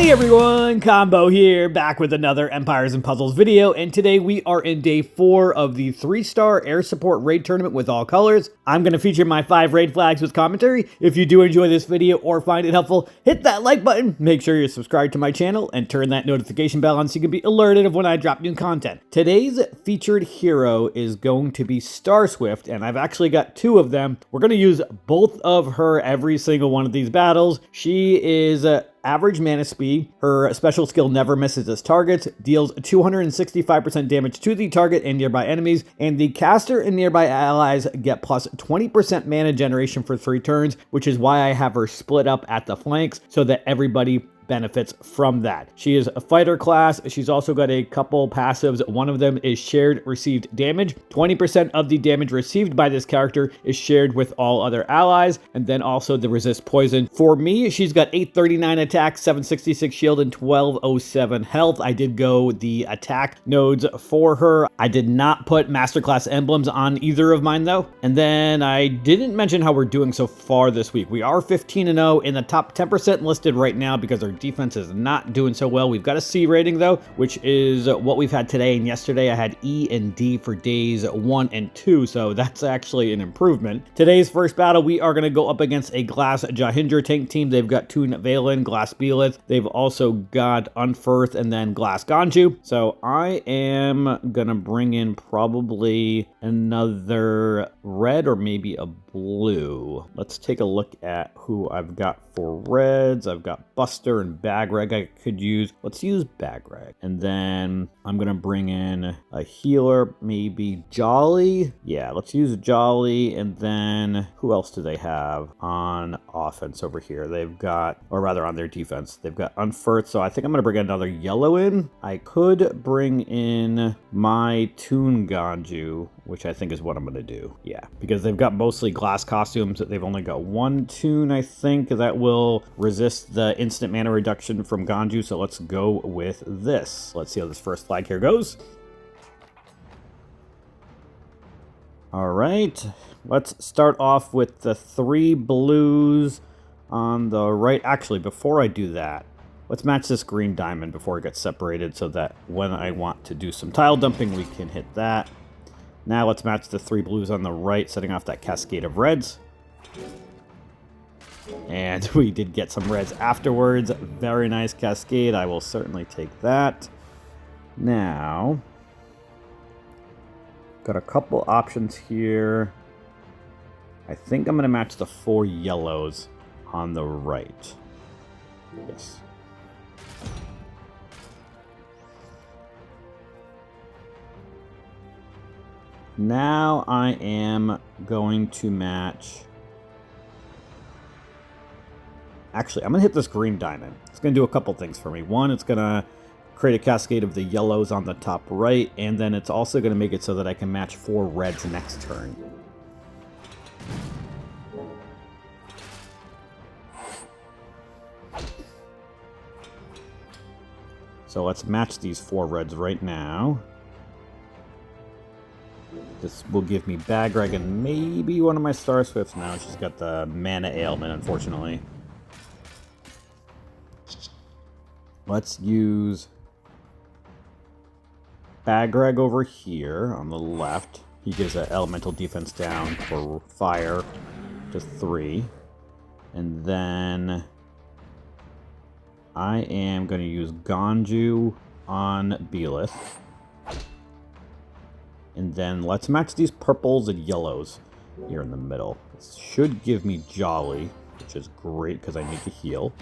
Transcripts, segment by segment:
Hey everyone, Combo here, back with another Empires and Puzzles video, and today we are in day 4 of the 3-star air support raid tournament with all colors. I'm going to feature my 5 raid flags with commentary. If you do enjoy this video or find it helpful, hit that like button, make sure you're subscribed to my channel, and turn that notification bell on so you can be alerted of when I drop new content. Today's featured hero is going to be Starswitft, and I've actually got 2 of them. We're going to use both of her every single one of these battles. She is average mana speed. Her special skill never misses its target, deals 265% damage to the target and nearby enemies, and the caster and nearby allies get plus 20% mana generation for 3 turns, which is why I have her split up at the flanks so that everybody benefits from that. She is a fighter class. She's also got a couple passives. One of them is shared received damage. 20% of the damage received by this character is shared with all other allies, and then also the resist poison. For me, she's got 839 attack, 766 shield, and 1207 health. I did go the attack nodes for her. I did not put masterclass emblems on either of mine though. And then I didn't mention how we're doing so far this week. We are 15-0 in the top 10% listed right now because our defense is not doing so well. We've got a C rating though, which is what we've had today, and yesterday I had E and D for days 1 and 2, so that's actually an improvement. Today's first battle, we are going to go up against a Glass Jahindra tank team. They've got Toon Valen, Glass Beelith, they've also got Unferth, and then Glass Ganju. So I am gonna bring in probably another red or maybe a blue. Let's take a look at who I've got for reds. I've got Buster and Bagrag I could use. Let's use Bagrag. And then I'm gonna bring in a healer, maybe Jolly. Yeah, let's use Jolly. And then who else do they have on offense over here? They've got, or rather on their defense, they've got Unferth. So I think I'm gonna bring another yellow in. I could bring in my Toon Ganju, which I think is what I'm gonna do. Yeah, because they've got mostly glass costumes. They've only got 1 Toon, I think, that will resist the instant mana reduction from Ganju. So let's go with this. Let's see how this first flag here goes. All right, let's start off with the 3 blues on the right. Actually, before I do that, let's match this green diamond before it gets separated so that when I want to do some tile dumping, we can hit that. Now let's match the 3 blues on the right, setting off that cascade of reds. And we did get some reds afterwards. Very nice cascade. I will certainly take that. Now, got a couple options here. I think I'm going to match the 4 yellows on the right. Yes. Now I am going to match... Actually, I'm going to hit this green diamond. It's going to do a couple things for me. One, it's going to create a cascade of the yellows on the top right, and then it's also going to make it so that I can match 4 reds next turn. So let's match these 4 reds right now. This will give me Bagrag and maybe one of my Starswifts now. She's got the mana ailment, unfortunately. Let's use Bagrag over here on the left. He gives an elemental defense down for fire to 3. And then I am going to use Ganju on Beelith. And then let's match these purples and yellows here in the middle. This should give me Jolly, which is great because I need to heal.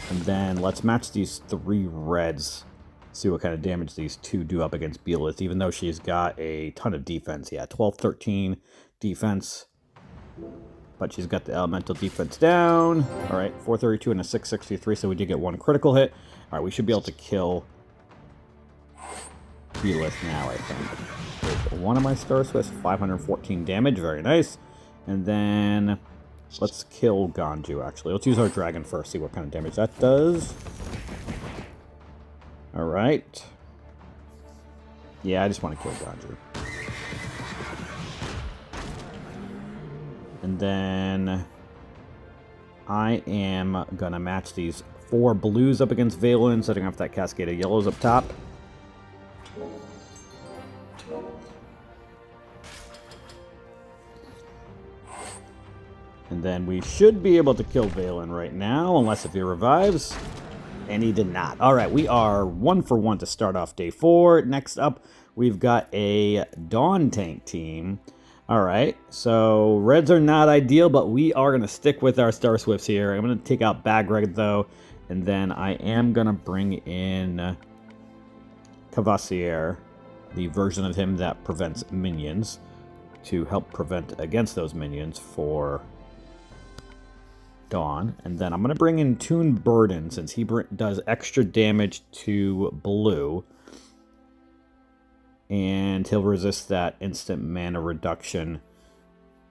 And then let's match these 3 reds. See what kind of damage these 2 do up against Beelith, even though she's got a ton of defense. Yeah, 12-13 defense. But she's got the elemental defense down. All right, 432 and a 663, so we did get 1 critical hit. All right, we should be able to kill Beelith now, I think. With one of my Starswifts, 514 damage, very nice. And then let's kill Ganju, actually. Let's use our dragon first, see what kind of damage that does. Alright. Yeah, I just want to kill Ganju. And then I am gonna match these 4 blues up against Valen, setting off that cascade of yellows up top. And then we should be able to kill Valen right now, unless if he revives. And he did not. All right, we are 1 for 1 to start off day 4. Next up, we've got a Dawn tank team. All right, so reds are not ideal, but we are going to stick with our Starswifts here. I'm going to take out Bagred, though, and then I am going to bring in Cavassier, the version of him that prevents minions, to help prevent against those minions for Dawn. And then I'm going to bring in Toon Burden, since he does extra damage to blue. And he'll resist that instant mana reduction.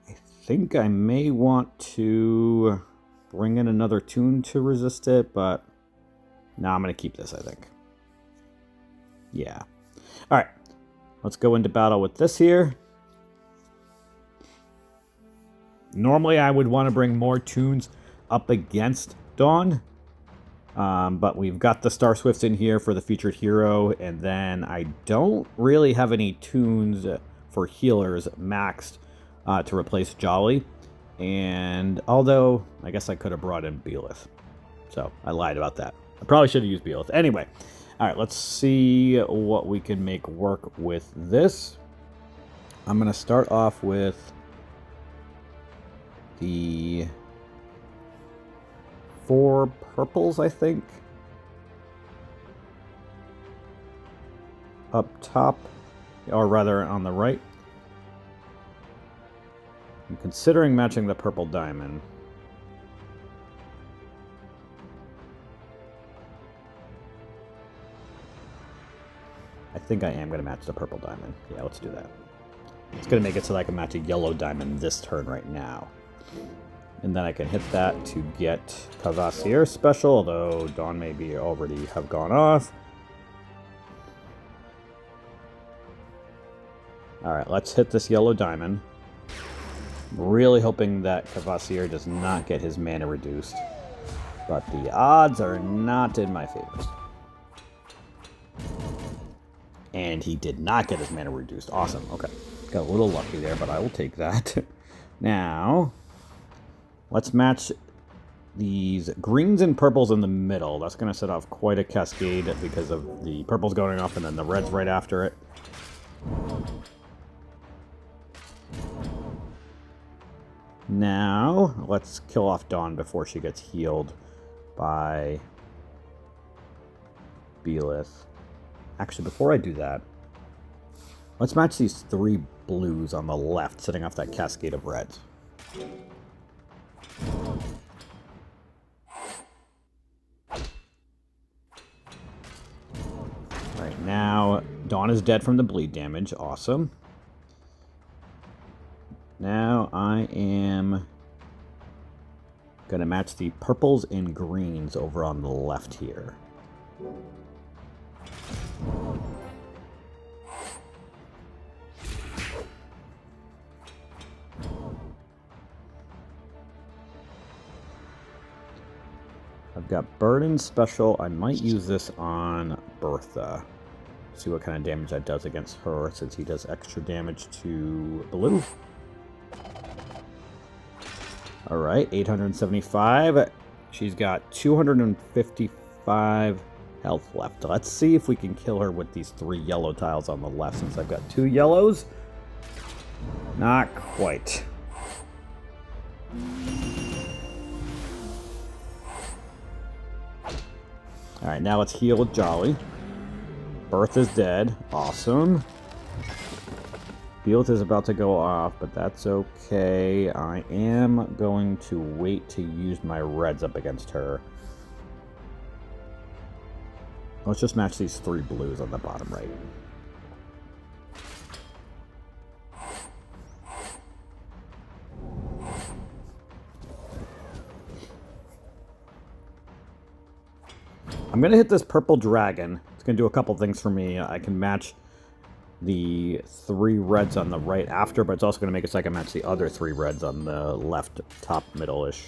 I think I may want to bring in another Toon to resist it, but no, I'm going to keep this, I think. Yeah. All right. Let's go into battle with this here. Normally, I would want to bring more Toons up against Dawn. But we've got the Starswifts in here for the featured hero, and then I don't really have any Toons for healers maxed to replace Jolly. And although, I guess I could have brought in Belith. So, I lied about that. I probably should have used Belith. Anyway, alright, let's see what we can make work with this. I'm going to start off with the 4 purples, I think. Up top, or rather on the right. I'm considering matching the purple diamond. I think I am going to match the purple diamond. Yeah, let's do that. It's going to make it so that I can match a yellow diamond this turn right now. And then I can hit that to get Cavassier special, although Dawn maybe already have gone off. Alright, let's hit this yellow diamond. Really hoping that Cavassier does not get his mana reduced. But the odds are not in my favor. And he did not get his mana reduced. Awesome, okay. Got a little lucky there, but I will take that. Now, let's match these greens and purples in the middle. That's going to set off quite a cascade because of the purples going off and then the reds right after it. Now, let's kill off Dawn before she gets healed by Belith. Actually, before I do that, let's match these 3 blues on the left, setting off that cascade of reds. Right now, Dawn is dead from the bleed damage. Awesome. Now I am going to match the purples and greens over on the left here. I've got Burden special. I might use this on Bertha. See what kind of damage that does against her, since he does extra damage to blue. Alright, 875. She's got 255 health left. Let's see if we can kill her with these 3 yellow tiles on the left, since I've got 2 yellows. Not quite. Alright, now let's heal with Jolly. Bertha's dead. Awesome. Belith is about to go off, but that's okay. I am going to wait to use my reds up against her. Let's just match these 3 blues on the bottom right. I'm going to hit this purple dragon. It's going to do a couple things for me. I can match the 3 reds on the right after, but it's also going to make it so I can match the other 3 reds on the left top middle-ish.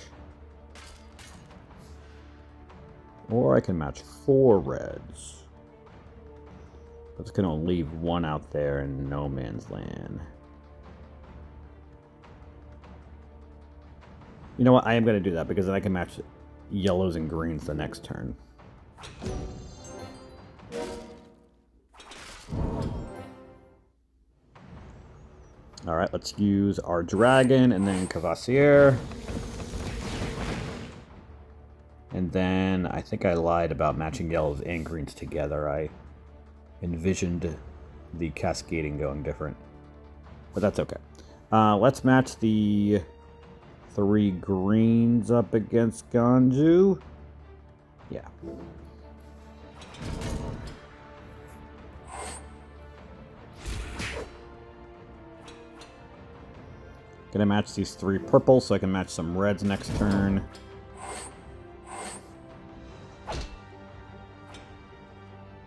Or I can match 4 reds. That's going to leave 1 out there in no man's land. You know what? I am going to do that because then I can match yellows and greens the next turn. Alright, let's use our dragon and then Cavassier. And then I think I lied about matching yellows and greens together. I envisioned the cascading going different. But that's okay. Let's match the 3 greens up against Ganju. Yeah. Gonna match these 3 purples so I can match some reds next turn.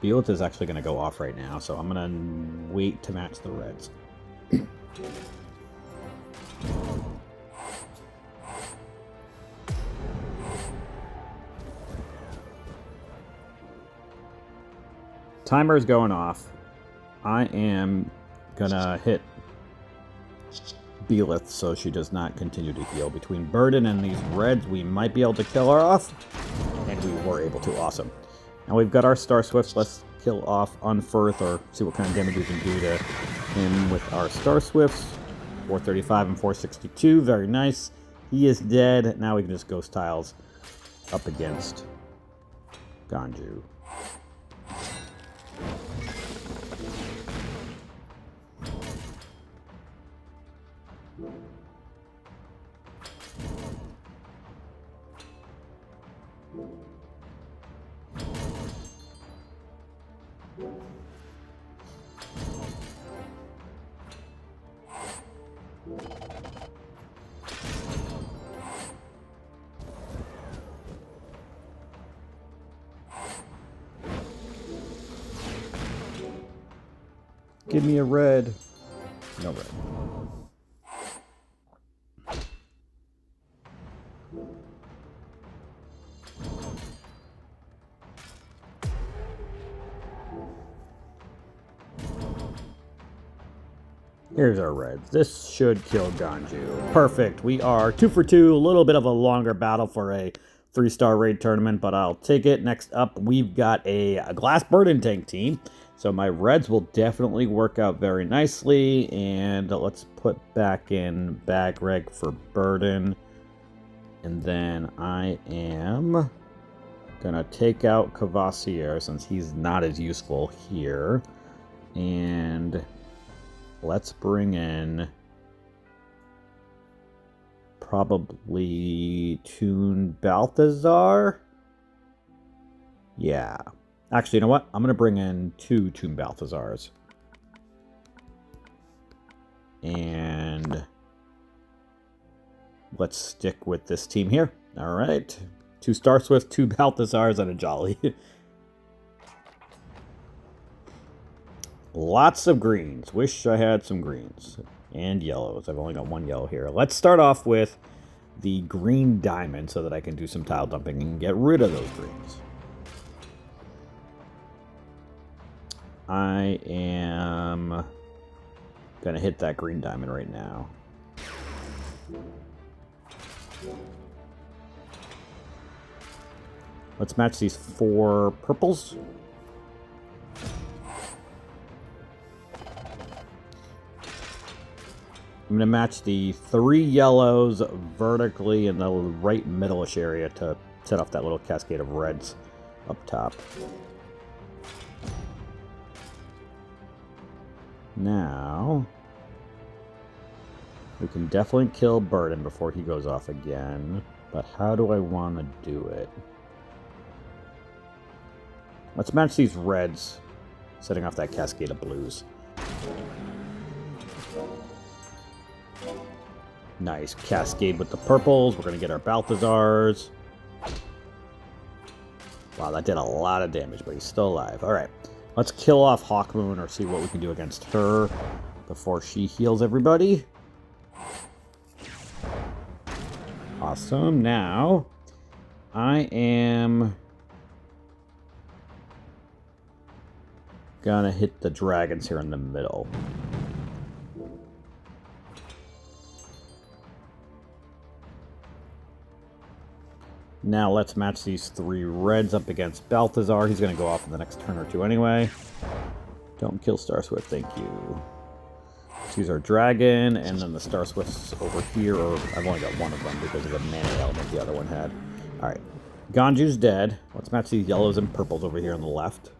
Beelith is actually gonna go off right now, so I'm gonna wait to match the reds. Timer's going off. I am gonna hit Beelith so she does not continue to heal. Between Burden and these reds, we might be able to kill her off. And we were able to. Awesome. Now we've got our Starswifts. Let's kill off Unferth or see what kind of damage we can do to him with our Starswifts. 435 and 462. Very nice. He is dead. Now we can just Ghost Tiles up against Ganju. Give me a red. No red. Here's our reds. This should kill Ganju. Perfect. We are 2 for 2. A little bit of a longer battle for a 3-star raid tournament, but I'll take it. Next up, we've got a Glass Burden Tank team. So my reds will definitely work out very nicely. And let's put back in Bagreg for Burden. And then I am going to take out Cavassier since he's not as useful here. And let's bring in probably Toon Balthazar. Yeah. Actually, you know what? I'm going to bring in 2 Toon Balthazars. And let's stick with this team here. All right. 2 Starswifts, 2 Balthazars, and a Jolly. Lots of greens. Wish I had some greens. And yellows. I've only got 1 yellow here. Let's start off with the green diamond so that I can do some tile dumping and get rid of those greens. I am going to hit that green diamond right now. Let's match these 4 purples. I'm going to match the 3 yellows vertically in the right middle-ish area to set off that little cascade of reds up top. Now, we can definitely kill Burden before he goes off again, but how do I want to do it? Let's match these reds, setting off that cascade of blues. Nice cascade with the purples. We're going to get our Balthazars. Wow, that did a lot of damage, but he's still alive. All right. Let's kill off Hawkmoon or see what we can do against her before she heals everybody. Awesome. Now, I am Gonna hit the dragons here in the middle. Now let's match these 3 reds up against Balthazar. He's going to go off in the next turn or 2 anyway. Don't kill Starswitft, thank you. Let's use our dragon, and then the Starswift's over here. Or I've only got one of them because of the mana element the other one had. Alright, Ganju's dead. Let's match these yellows and purples over here on the left.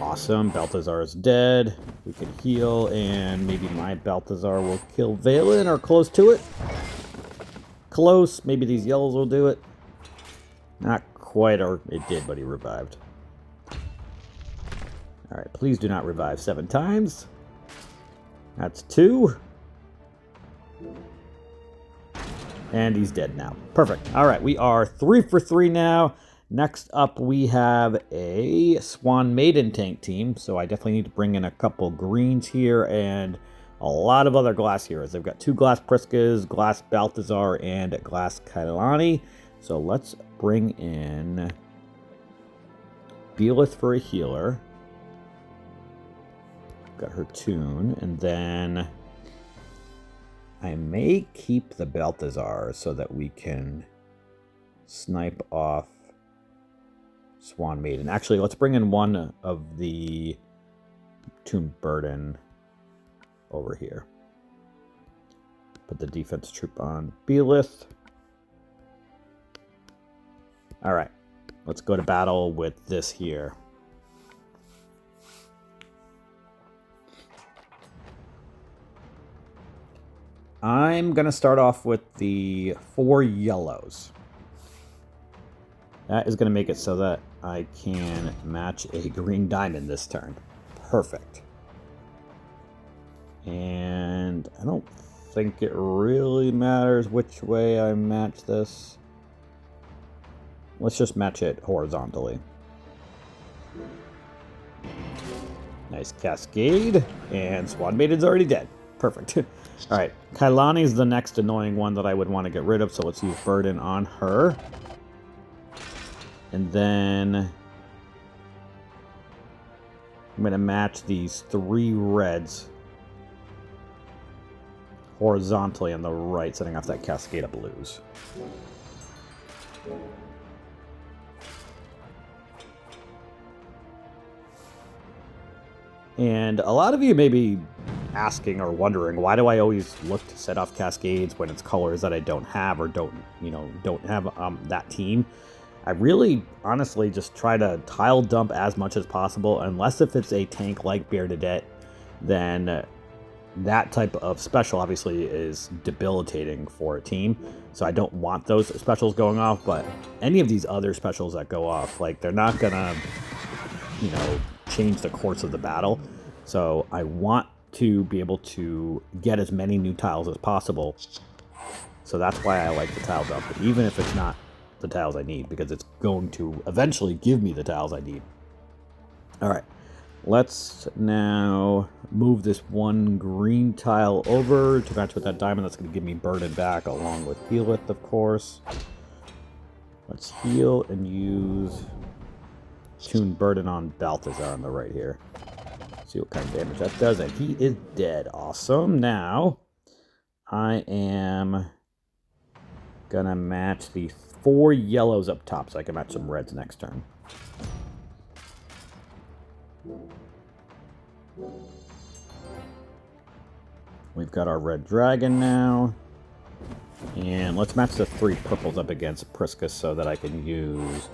Awesome, Balthazar is dead. We can heal, and maybe my Balthazar will kill Valen, or close to it. Close. Maybe these yellows will do it. Not quite, or it did, but he revived. Alright, please do not revive 7 times. That's 2. And he's dead now. Perfect. Alright, we are 3 for 3 now. Next up, we have a Swan Maiden tank team. So I definitely need to bring in a couple greens here and a lot of other glass heroes. They've got 2 glass Priscas, glass Balthazar, and glass Kailani. So let's bring in Belith for a healer. Got her tune. And then I may keep the Balthazar so that we can snipe off Swan Maiden. Actually, let's bring in one of the Tomb Burden over here. Put the defense troop on Belith. Alright, let's go to battle with this here. I'm going to start off with the 4 yellows. That is going to make it so that I can match a green diamond this turn. Perfect. And I don't think it really matters which way I match this. Let's just match it horizontally. Nice cascade. And Swan Maiden's already dead. Perfect. Alright, Kailani's the next annoying one that I would want to get rid of, so let's use Burden on her. And then I'm going to match these 3 reds horizontally on the right, setting off that cascade of blues. And a lot of you may be asking or wondering, why do I always look to set off cascades when it's colors that I don't have or don't have that team? I really, honestly, just try to tile dump as much as possible, unless if it's a tank like Bernadette, then that type of special obviously is debilitating for a team. So I don't want those specials going off, but any of these other specials that go off, like, they're not gonna, change the course of the battle. So I want to be able to get as many new tiles as possible. So that's why I like the tile dump, even if it's not the tiles I need, because it's going to eventually give me the tiles I need. Alright, let's now move this 1 green tile over to match with that diamond. That's going to give me Burden back, along with Belith, of course. Let's heal and use Tune Burden on Balthazar on the right here. See what kind of damage that does, and he is dead. Awesome. Now, I am gonna match the 4 yellows up top so I can match some reds next turn. We've got our red dragon now. And let's match the 3 purples up against Priscus so that I can use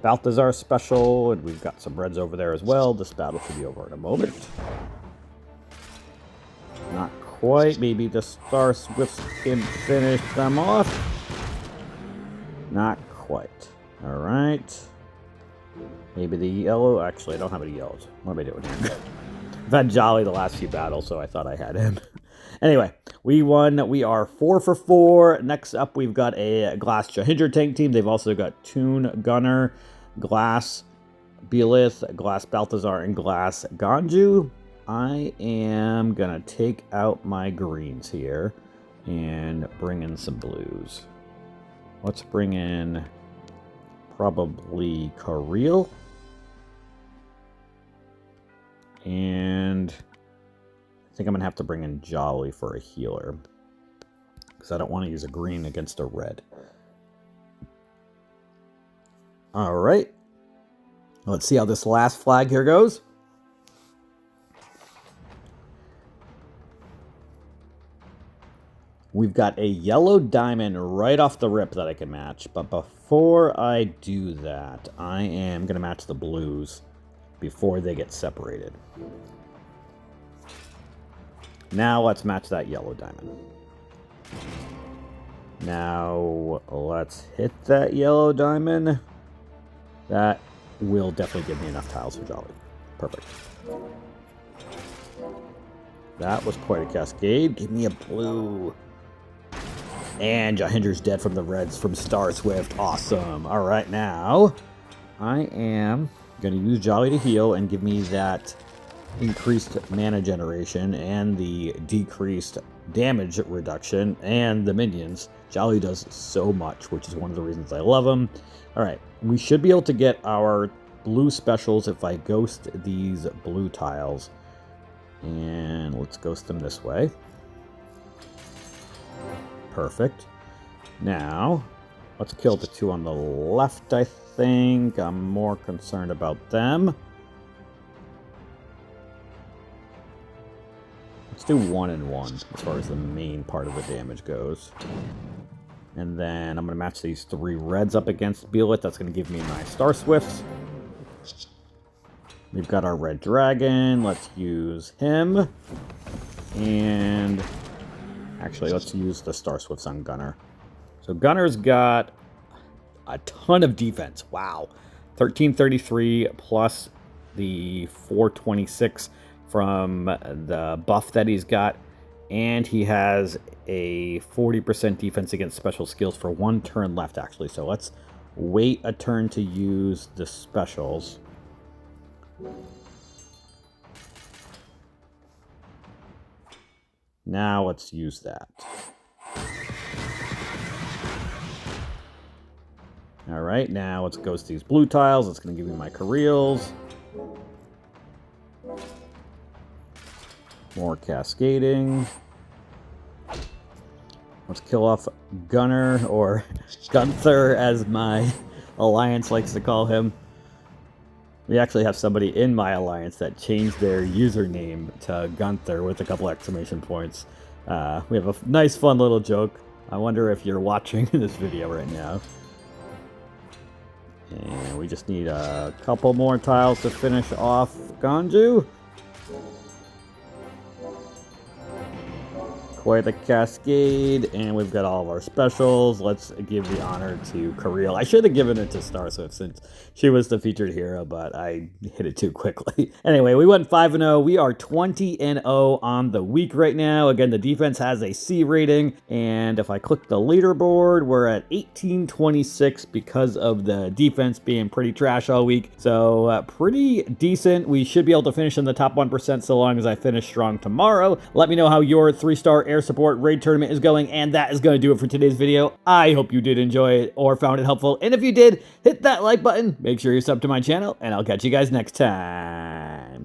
Balthazar special, and we've got some reds over there as well. This battle should be over in a moment. Not quite. Maybe the Starswifts can finish them off. Not quite. Alright. Maybe the yellow. Actually, I don't have any yellows. What am I doing here? I've had Jolly the last few battles, so I thought I had him. Anyway, we won. We are 4 for 4. Next up, we've got a Glass Jahindra tank team. They've also got Toon Gunner, Glass Belith, Glass Balthazar, and Glass Ganju. I am going to take out my greens here and bring in some blues. Let's bring in probably Kirill. And I think I'm going to have to bring in Jolly for a healer, because I don't want to use a green against a red. All right. Let's see how this last flag here goes. We've got a yellow diamond right off the rip that I can match. But before I do that, I am going to match the blues before they get separated. Now let's match that yellow diamond. Now let's hit that yellow diamond. That will definitely give me enough tiles for Jolly. Perfect. That was quite a cascade. Give me a blue. And Jahinder's dead from the reds from Starswitft. Awesome. All right, now I am going to use Jolly to heal and give me that increased mana generation and the decreased damage reduction and the minions. Jolly does so much, which is one of the reasons I love him. All right, we should be able to get our blue specials if I ghost these blue tiles. And let's ghost them this way. Perfect. Now, let's kill the two on the left, I think. I'm more concerned about them. Let's do 1 and 1 as far as the main part of the damage goes. And then I'm going to match these 3 reds up against Beelit. That's going to give me my Starswifts. We've got our red dragon. Let's use him. And actually, let's use the Starswifts on Gunner. So Gunner's got a ton of defense. Wow. 1333 plus the 426 from the buff that he's got. And he has a 40% defense against special skills for 1 turn left, actually. So let's wait a turn to use the specials. Now let's use that. All right, now let's ghost these blue tiles. It's going to give me my Careels. More cascading. Let's kill off Gunner, or Gunther as my alliance likes to call him. We actually have somebody in my alliance that changed their username to Gunther with a couple exclamation points. We have a nice, fun little joke. I wonder if you're watching this video right now. And we just need a couple more tiles to finish off Ganju. Quite the cascade, and we've got all of our specials. Let's give the honor to Kareel. I should have given it to Starswitft since she was the featured hero, but I hit it too quickly. Anyway, we went 5-0. We are 20-0 on the week right now. Again, the defense has a C rating, and if I click the leaderboard, we're at 1826 because of the defense being pretty trash all week. So pretty decent. We should be able to finish in the top 1% so long as I finish strong tomorrow. Let me know how your 3-star air support raid tournament is going, and that is going to do it for today's video. I hope you did enjoy it or found it helpful, and if you did, hit that like button, make sure you're subbed to my channel, and I'll catch you guys next time.